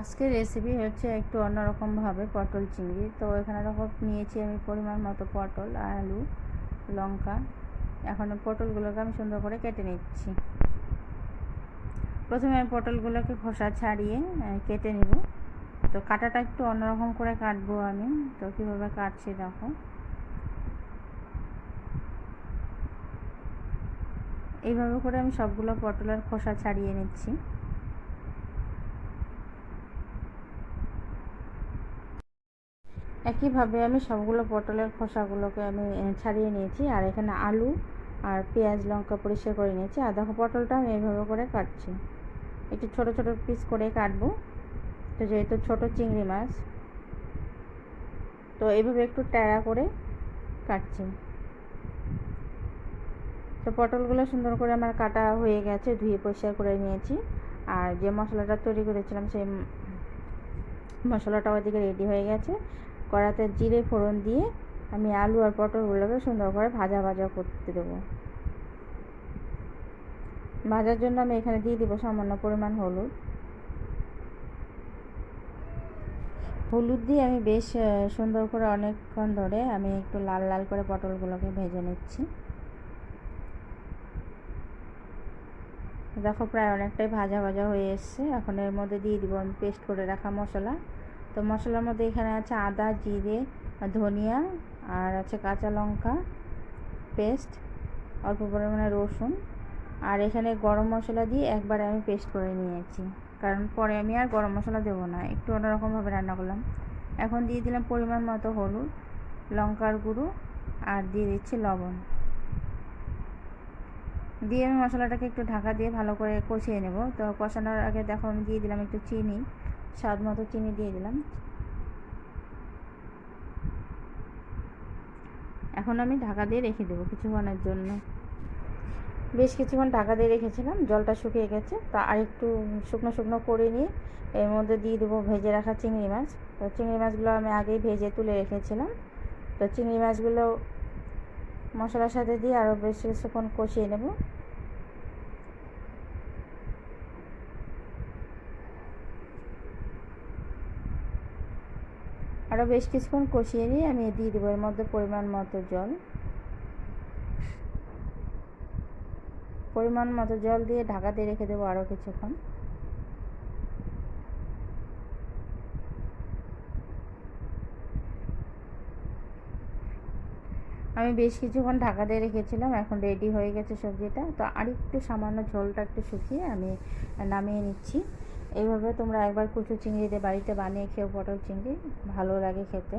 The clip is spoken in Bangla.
আজকের রেসিপি হচ্ছে একটু অন্যরকমভাবে পটল চিংড়ি। তো এখানে দেখো নিয়েছি আমি পরিমাণ মতো পটল আর আলু, লঙ্কা। এখন পটলগুলোকে আমি সুন্দর করে কেটে নিচ্ছি। প্রথমে আমি পটলগুলোকে খোসা ছাড়িয়ে কেটে নিব। তো কাটাটা একটু অন্যরকম করে কাটবো আমি। তো কীভাবে কাটছি দেখো। এইভাবে করে আমি সবগুলো পটলের খোসা ছাড়িয়ে নিচ্ছি। একইভাবে আমি সবগুলো পটলের খোসাগুলোকে আমি ছাড়িয়ে নিয়েছি। আর এখানে আলু আর পেঁয়াজ লঙ্কা পরিষ্কার করে নিয়েছি। আর দেখো পটলটা আমি এইভাবে করে কাটছি, একটু ছোট ছোট পিস করে কাটবো। তো যেহেতু ছোট চিংড়ি মাছ, তো এইভাবে একটু ট্যাড়া করে কাটছি। তো পটলগুলো সুন্দর করে আমার কাটা হয়ে গেছে, ধুয়ে পরিষ্কার করে নিয়েছি। আর যে মশলাটা তৈরি করেছিলাম সেই মশলাটা ওইদিকে রেডি হয়ে গেছে। কড়াতে জিরে ফোড়ন দিয়ে আমি আলু আর পটলগুলোকে সুন্দর করে ভাজা ভাজা করতে দেবো। ভাজার জন্য আমি এখানে দিয়ে দিব সামান্য পরিমাণ হলুদ। হলুদ দিয়ে আমি বেশ সুন্দর করে অনেকক্ষণ ধরে আমি একটু লাল লাল করে পটলগুলোকে ভেজে নিচ্ছি। দেখো প্রায় অনেকটাই ভাজা ভাজা হয়ে এসছে। এখন এর মধ্যে দিয়ে দিব আমি পেস্ট করে রাখা মশলা। তো মশলার মধ্যে এখানে আছে আদা, জিরে, ধনিয়া, আর আছে কাঁচা লঙ্কা পেস্ট, অল্প পরিমাণে রসুন। আর এখানে গরম মশলা দিয়ে একবারে আমি পেস্ট করে নিয়েছি, কারণ পরে আমি আর গরম মশলা দেবো না, একটু অন্যরকমভাবে রান্না করলাম। এখন দিয়ে দিলাম পরিমাণ মতো হলুদ, লঙ্কার গুঁড়ো, আর দিয়ে দিচ্ছি লবণ। দিয়ে আমি মশলাটাকে একটু ঢাকা দিয়ে ভালো করে কষিয়ে নেব। তো কষানোর আগে দেখো আমি দিয়ে দিলাম একটু চিনি, স্বাদ মতো চিনি দিয়ে দিলাম। এখন আমি ঢাকা দিয়ে রেখে দেবো কিছুক্ষণের জন্য। বেশ কিছুক্ষণ ঢাকা দিয়ে রেখেছিলাম, জলটা শুকিয়ে গেছে। তা আরেকটু শুকনো শুকনো করে নিয়ে এর মধ্যে দিয়ে দেবো ভেজে রাখা চিংড়ি মাছ। তো চিংড়ি মাছগুলো আমি আগেই ভেজে তুলে রেখেছিলাম। তো চিংড়ি মাছগুলো মশলার সাথে দিয়ে আরও বেশ কিছুক্ষণ কষিয়ে নেব। আরও বেশ কিছুক্ষণ কষিয়ে নিয়ে আমি দিয়ে দেবো এর মধ্যে পরিমাণ মতো জল। পরিমাণ মতো জল দিয়ে ঢাকা দিয়ে রেখে দেবো আরও কিছুক্ষণ। আমি বেশ কিছুক্ষণ ঢাকা দিয়ে রেখেছিলাম, এখন রেডি হয়ে গেছে সবজিটা। তো আরেকটু সামান্য ঝোলটা একটু শুকিয়ে আমি নামিয়ে নিচ্ছি। এইভাবে তোমরা একবার কুচো চিংড়ি দিয়ে বাড়িতে বানিয়ে খেও, পটল চিংড়ি ভালো লাগে খেতে।